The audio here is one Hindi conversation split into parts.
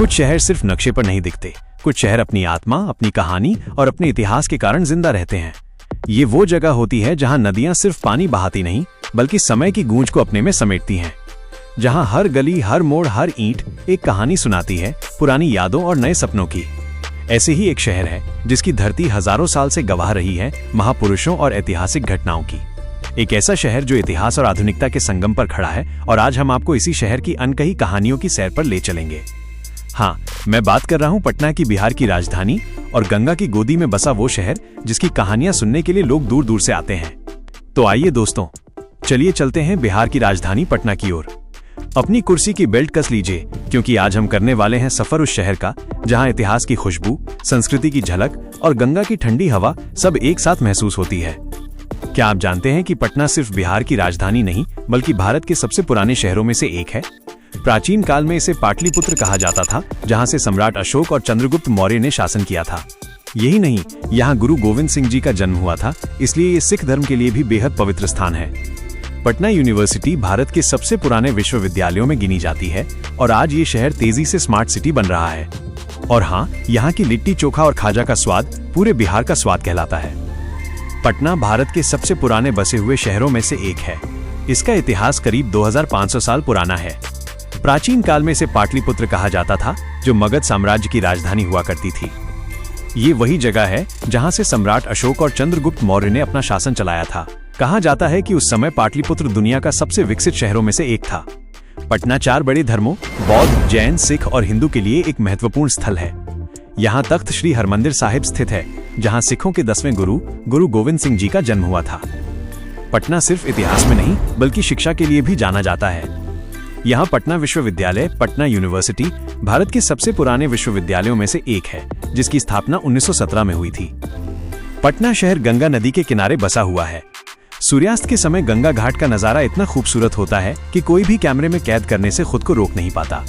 कुछ शहर सिर्फ नक्शे पर नहीं दिखते, कुछ शहर अपनी आत्मा, अपनी कहानी और अपने इतिहास के कारण जिंदा रहते हैं। ये वो जगह होती है जहां नदियां सिर्फ पानी बहाती नहीं, बल्कि समय की गूंज को अपने में समेटती हैं। जहां हर गली, हर मोड़, हर ईंट एक कहानी सुनाती है, पुरानी यादों और नए सपनों की। ऐसे ही एक शहर है जिसकी धरती हजारों साल से गवाह रही है महापुरुषों और ऐतिहासिक घटनाओं की। एक ऐसा शहर जो इतिहास और आधुनिकता के संगम पर खड़ा है, और आज हम आपको इसी शहर की अनकही कहानियों की सैर पर ले चलेंगे। हाँ, मैं बात कर रहा हूँ पटना की, बिहार की राजधानी और गंगा की गोदी में बसा वो शहर जिसकी कहानियां सुनने के लिए लोग दूर दूर से आते हैं। तो आइए दोस्तों, चलिए चलते हैं बिहार की राजधानी पटना की ओर। अपनी कुर्सी की बेल्ट कस लीजिए, क्योंकि आज हम करने वाले हैं सफर उस शहर का जहां इतिहास की खुशबू, संस्कृति की झलक और गंगा की ठंडी हवा सब एक साथ महसूस होती है। क्या आप जानते हैं कि पटना सिर्फ बिहार की राजधानी नहीं, बल्कि भारत के सबसे पुराने शहरों में से एक है। प्राचीन काल में इसे पाटलिपुत्र कहा जाता था, जहां से सम्राट अशोक और चंद्रगुप्त मौर्य ने शासन किया था। यही नहीं, यहाँ गुरु गोविंद सिंह जी का जन्म हुआ था, इसलिए ये सिख धर्म के लिए भी बेहद पवित्र स्थान है। पटना यूनिवर्सिटी भारत के सबसे पुराने विश्वविद्यालयों में गिनी जाती है और आज ये शहर तेजी से स्मार्ट सिटी बन रहा है। और हाँ, यहाँ की लिट्टी चोखा और खाजा का स्वाद पूरे बिहार का स्वाद कहलाता है। पटना भारत के सबसे पुराने बसे हुए शहरों में से एक है। इसका इतिहास करीब 2500 साल पुराना है। प्राचीन काल में इसे पाटलिपुत्र कहा जाता था, जो मगध साम्राज्य की राजधानी हुआ करती थी। ये वही जगह है जहां से सम्राट अशोक और चंद्रगुप्त मौर्य ने अपना शासन चलाया था। कहा जाता है कि उस समय पाटलिपुत्र दुनिया का सबसे विकसित शहरों में से एक था। पटना 4 बड़े धर्मों बौद्ध, जैन, सिख और हिंदू के लिए एक महत्वपूर्ण स्थल है। यहाँ तख्त श्री हरमंदिर साहिब स्थित है, जहाँ सिखों के 10वें गुरु गोविंद सिंह जी का जन्म हुआ था। पटना सिर्फ इतिहास में नहीं, बल्कि शिक्षा के लिए भी जाना जाता है। यहाँ पटना विश्वविद्यालय, पटना यूनिवर्सिटी, भारत के सबसे पुराने विश्वविद्यालयों में से एक है, जिसकी स्थापना 1917 में हुई थी। पटना शहर गंगा नदी के किनारे बसा हुआ है। सूर्यास्त के समय गंगा घाट का नजारा इतना खूबसूरत होता है कि कोई भी कैमरे में कैद करने से खुद को रोक नहीं पाता।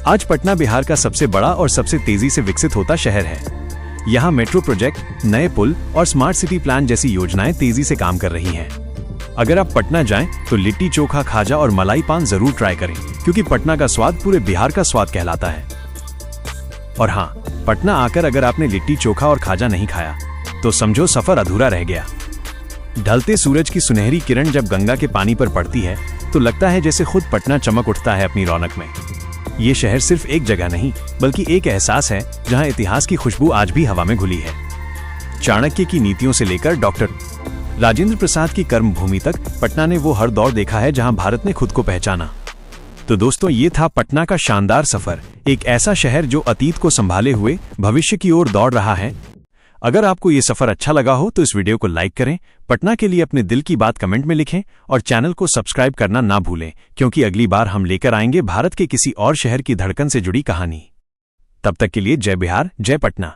आज पटना बिहार का सबसे बड़ा और सबसे तेजी से विकसित होता शहर है। यहाँ मेट्रो प्रोजेक्ट, नए पुल और स्मार्ट सिटी प्लान जैसी योजनाएं तेजी से काम कर रही हैं। अगर आप पटना जाएं तो लिट्टी चोखा, खाजा और मलाई पान जरूर ट्राई करें, क्योंकि पटना का स्वाद पूरे बिहार का स्वाद कहलाता है। और हाँ, पटना आकर अगर आपने लिट्टी चोखा और खाजा नहीं खाया तो समझो सफर अधूरा रह गया। ढलते सूरज की सुनहरी किरण जब गंगा के पानी पर पड़ती है तो लगता है जैसे खुद पटना चमक उठता है अपनी रौनक में। ये शहर सिर्फ एक जगह नहीं, बल्कि एक एहसास है जहां इतिहास की खुशबू आज भी हवा में घुली है। चाणक्य की नीतियों से लेकर डॉक्टर राजेंद्र प्रसाद की कर्मभूमि तक पटना ने वो हर दौर देखा है जहां भारत ने खुद को पहचाना। तो दोस्तों, ये था पटना का शानदार सफर, एक ऐसा शहर जो अतीत को संभाले हुए भविष्य की ओर दौड़ रहा है। अगर आपको ये सफर अच्छा लगा हो तो इस वीडियो को लाइक करें, पटना के लिए अपने दिल की बात कमेंट में लिखें और चैनल को सब्सक्राइब करना ना भूलें, क्योंकि अगली बार हम लेकर आएंगे भारत के किसी और शहर की धड़कन से जुड़ी कहानी। तब तक के लिए जय बिहार, जय पटना।